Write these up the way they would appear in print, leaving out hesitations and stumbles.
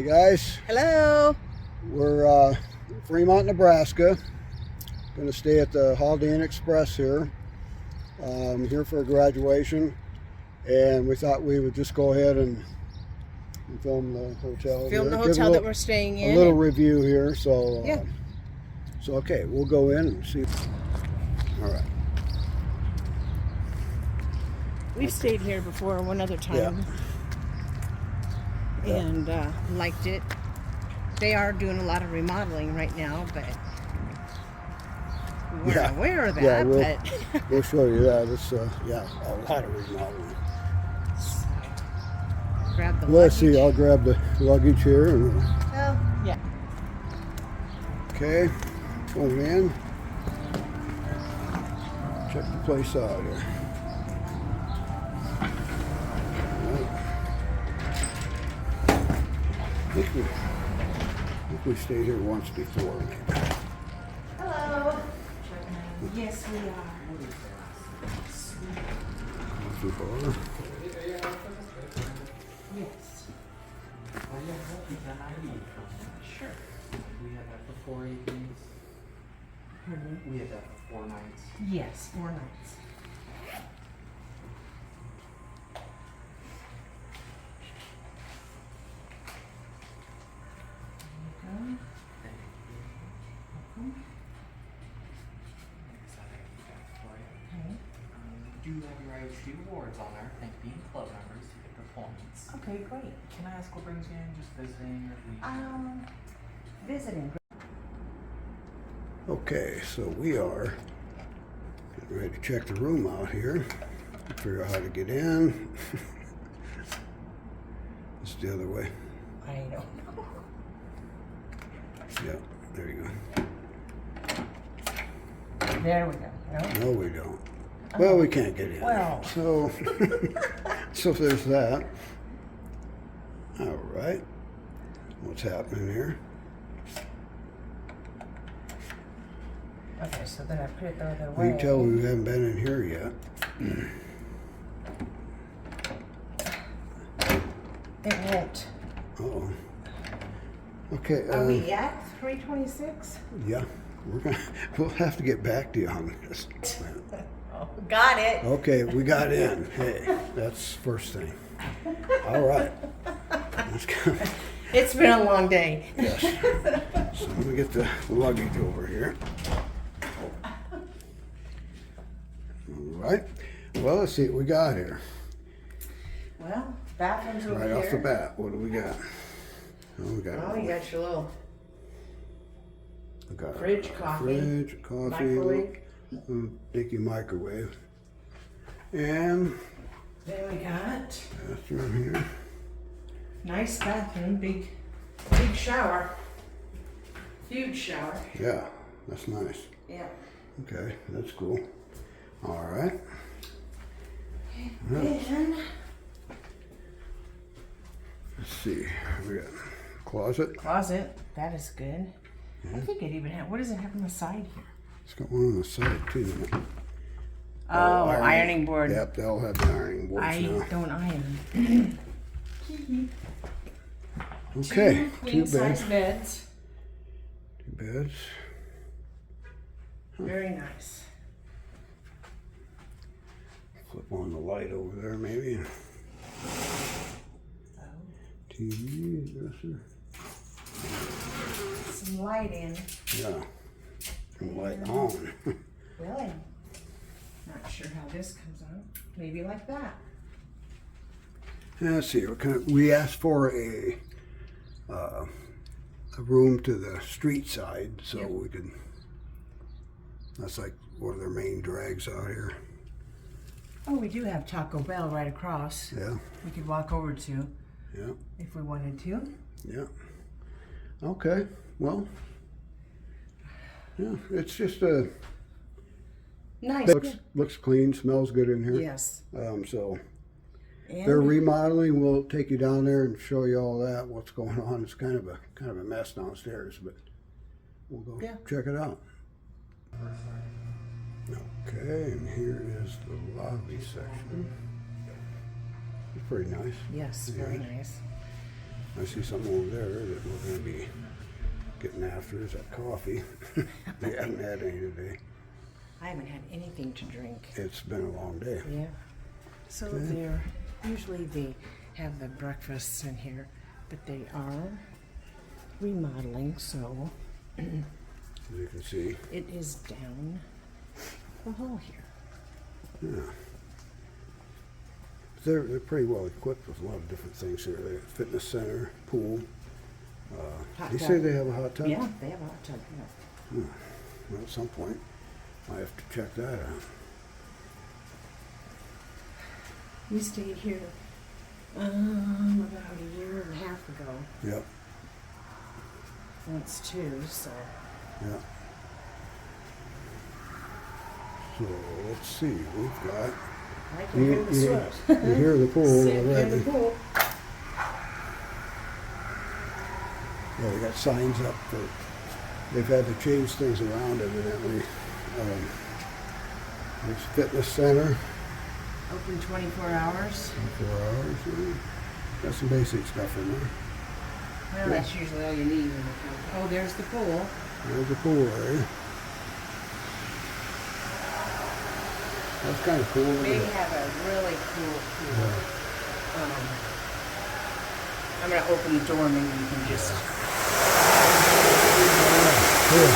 Hey guys, Hello. we're in Fremont, Nebraska. Going to stay at the Holiday Inn Express here. Here for a graduation, and we thought we would just go ahead and film the hotel. Film the Give hotel a that we're staying in. A little review here. So Yeah. So okay, we'll go in and see. All right. We've stayed here before one other time. Yeah. And liked it. They are doing a lot of remodeling right now, but we weren't aware of that. Yeah, but we'll show you that. It's a lot of remodeling. So, grab the Let's luggage. see. I'll grab the luggage here. And, Well, yeah. okay, going in. Check the place out here. I think we stayed here once before, maybe. Hello. Yes, we are. Coffee bar. Yes. Sure. We had that for 4 evenings. We had that for 4 nights. Yes, 4 nights. Do you have your IOC awards on there? Thank being club members to get performance. Okay, great. Can I ask what brings you in? Just visiting or Visiting. Okay, so we are getting ready to check the room out here. Figure out how to get in. It's the other way. I don't know. Yeah, there you go. There we go. No, we don't. Well, we can't get in. Well. So, so there's that. All right. What's happening here? Okay, so then I put it the other You way. can tell we haven't been in here yet. It won't. Uh-oh. Okay. Are we at 326? Yeah, we'll have to get back to you on this. Oh, got it. Okay, we got in. Hey, that's first thing. All right. Let's go. It's been a long day. Yes. So let me get the luggage over here. All right. Well, let's see what we got here. Well, bathroom's over Right here. off the bat, what do we got? Oh, we got. Oh, you got your little we got fridge, a coffee, fridge, coffee, microwave. Dinky microwave, and Then we got bathroom here. nice bathroom, big shower, huge shower. Yeah, that's nice. Yeah. Okay, that's cool. All right. And Let's see. We got closet. closet. That is good. I think it even had. What does it have on the side here? It's got one on the side too. Doesn't it? Oh, ironing board. Yep, they all have the ironing boards I now. don't iron. Okay, Two queen size beds. 2 beds. Very nice. Flip on the light over there, maybe. TV, dresser. Some light in. Yeah, and light on. Really? Not sure how this comes out. Maybe like that. Let's see. We asked for a room to the street side, so Yep. we could. That's like one of their main drags out here. Oh, we do have Taco Bell right across. Yeah, We could walk over to yeah, if we wanted to. yeah. Okay. Well, yeah. It's just a Nice. looks clean, smells good in here. Yes. So And they're remodeling. We'll take you down there and show you all that. What's going on? It's kind of a mess downstairs, but we'll go check it out. Okay, and here is the lobby section. It's pretty nice. yes, very nice. I see something over there that we're going to be getting after. Is that coffee? They haven't had any today. I haven't had anything to drink. It's been a long day. Yeah. So they're usually they have the breakfasts in here, but they are remodeling, so As you can see. it is down the hall here. Yeah. They're pretty well equipped with a lot of different things here. They have a fitness center, pool. Hot You tub. say they have a hot tub? Yeah, they have a hot tub. Yeah. Well, at some point, I have to check that out. We stayed here about a year and a half ago, Yep. once too. So Yeah. So let's see. We've got. I can hear the sweat. You hear the pool Sit in already. the pool. Yeah, they got signs up for. They've had to change things around evidently. There's fitness center. Open 24 hours. 24 hours. Yeah. Got some basic stuff in there. Well, that's usually all you need. Oh, there's the pool. There's the pool area. That's kind of cool. Look They at that. have a really cool pool. Yeah. I'm gonna open the door. Maybe you can just. Cool.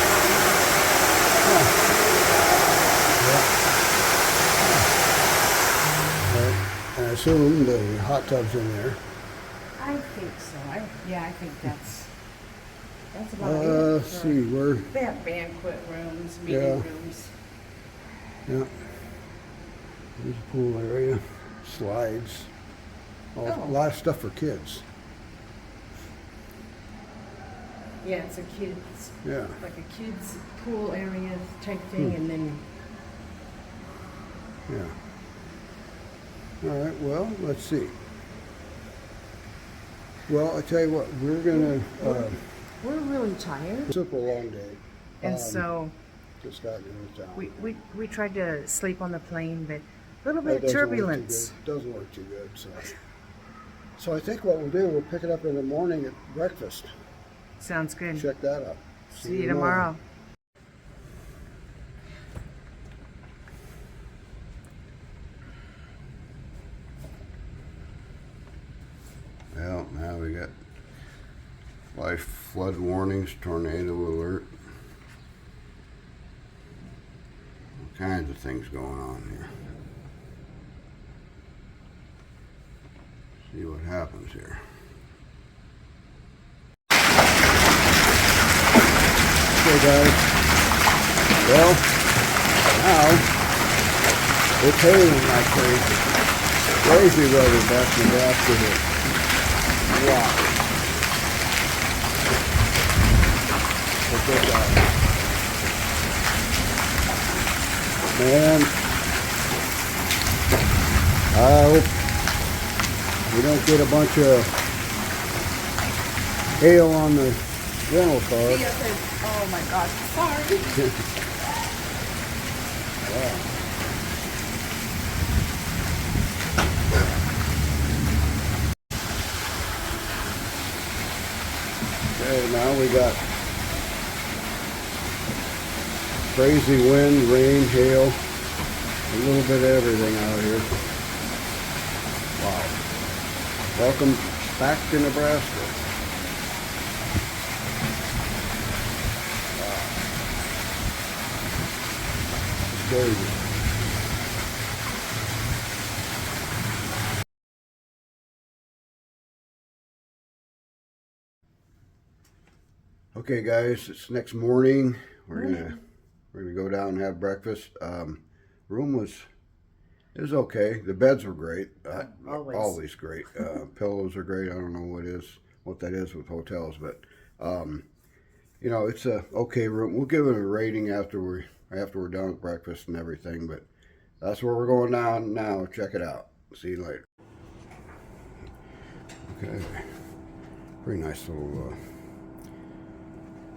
I assume the hot tub's in there. I think so. I think that's about it. Let's see, where, They have banquet rooms, meeting Yeah. rooms. yeah. There's a pool area, slides, a Oh. lot of stuff for kids. Yeah, it's a kids, Yeah, like a kids pool area type thing, and then yeah. All right, well, let's see. Well, I tell you what, we're gonna, we're really tired, super long day. and so Just got into town. we tried to sleep on the plane, but a little That bit of doesn't work too turbulence. good. Doesn't work too good, so I think what we'll do, we'll pick it up in the morning at breakfast. Sounds good. Check that out. See you tomorrow. Well, now we got flash flood warnings, tornado alert. All kinds of things going on here. See what happens here. Okay guys, well, now it's hailing like crazy. Crazy weather back in Nebraska here. Wow. Look at that. Man, I hope we don't get a bunch of hail on the rental car. Oh my gosh, sorry. Wow. Okay, now we got crazy wind, rain, hail, a little bit of everything out here. Wow. Welcome back to Nebraska. Wow. It's crazy. Okay, guys, it's next morning. We're gonna go down and have breakfast. Room was okay. The beds were great. Always great. Pillows are great. I don't know what that is with hotels, but you know, it's a okay room. We'll give it a rating after we're done with breakfast and everything. But that's where we're going down now. Check it out. See you later. Okay, pretty nice little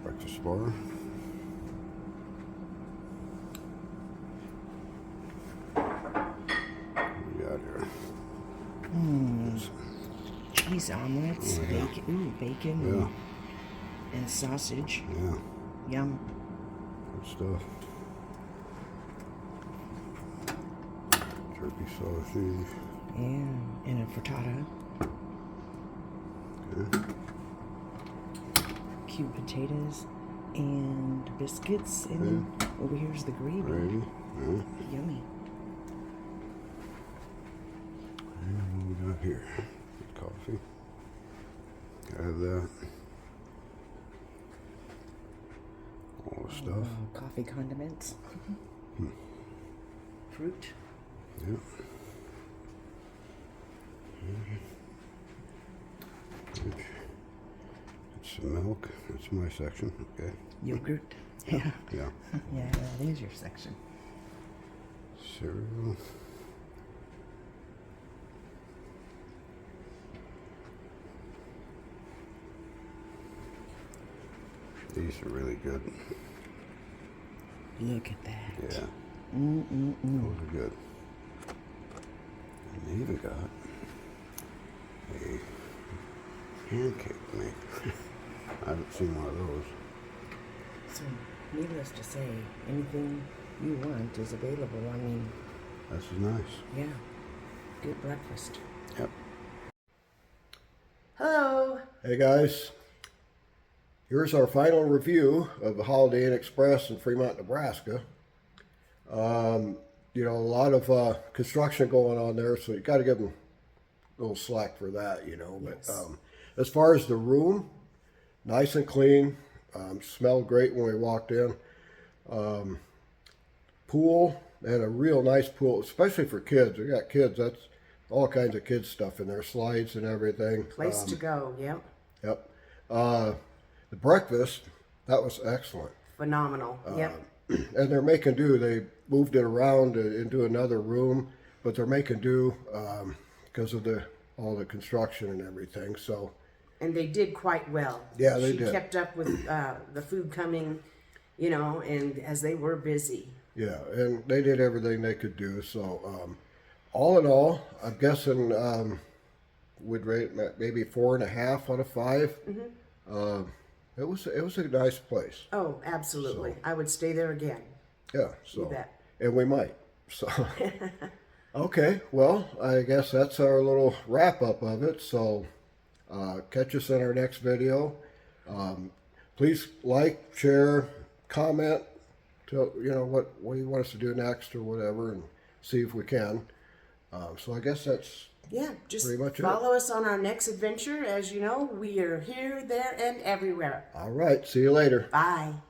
breakfast bar. What do we got here? cheese, omelets, Oh, yeah. bacon, bacon and sausage. Yeah, Yum. good stuff. Turkey sausage. Yeah, and a frittata. Okay. Cute potatoes and biscuits, and then over here's the gravy. Gravy. Yeah. Yummy. And what we got here? Coffee. Have that. All the stuff. Coffee condiments. Fruit. Yep. It's some milk. That's my section. Okay. Yogurt. Yeah. Yeah. Yeah, that is your section. Cereal. These are really good. Look at that. Yeah. Mm-mm-mm. Those are good. And they even got a pancake maker. I haven't seen one of those. So, needless to say, anything you want is available. I mean, This is nice. yeah, good breakfast. Yep. Hello. Hey guys. Here's our final review of the Holiday Inn Express in Fremont, Nebraska. You know, a lot of construction going on there, so you got to give them a little slack for that, you know. But Yes. as far as the room, nice and clean. Smelled great when we walked in. Pool, they had a real nice pool, especially for kids. We got kids. That's all kinds of kids stuff in there, slides and everything. Place to go. Yep. Yep. The breakfast, that was excellent. Phenomenal. Yep. And they're making do. They moved it around into another room, but they're making do because of all the construction and everything. So, And they did quite well. Yeah, they she did. kept up with the food coming, you know, and as they were busy. yeah, and they did everything they could do. So, all in all, I'm guessing would rate maybe 4.5 out of 5. It was a nice place. Oh, absolutely. So- I would stay there again. Yeah. So, You bet. and we might. So. Okay, well, I guess that's our little wrap up of it. So, catch us in our next video. Please like, share, comment. To what do you want us to do next or whatever, and see if we can. So I guess that's Yeah, just pretty much it. follow us on our next adventure. As you know, we are here, there, and everywhere. all right. See you later. Bye.